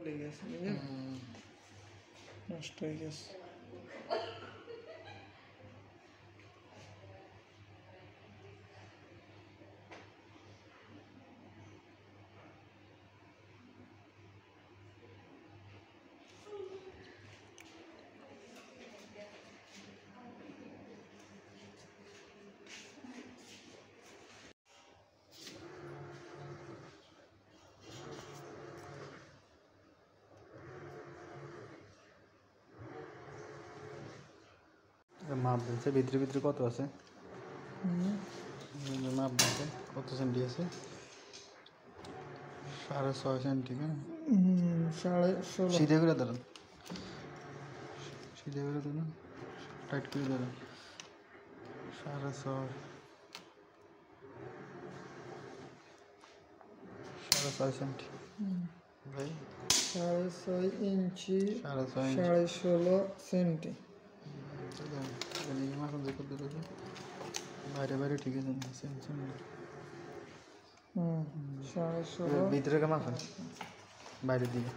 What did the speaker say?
লেগে গেছে, বুঝলেন, নষ্ট হয়ে গেছে। মাপ দিচ্ছে ভিতরে ভিতরে কত আছে, মাপ দিচ্ছে কত সেন্টি আছে, 6.5 সেন্টি। 16.5 সিধে করে ধরেন, সিধে করে ধরেন, টাইট করে ধরেন, 6.5 সেন্টি ভাই, 6.5 ইঞ্চি, 6.5 16.5 সেন্টি। বাইরে বাইরে ঠিক আছে, 16.5 ভিতরে মাপেন বাইরের দিকে।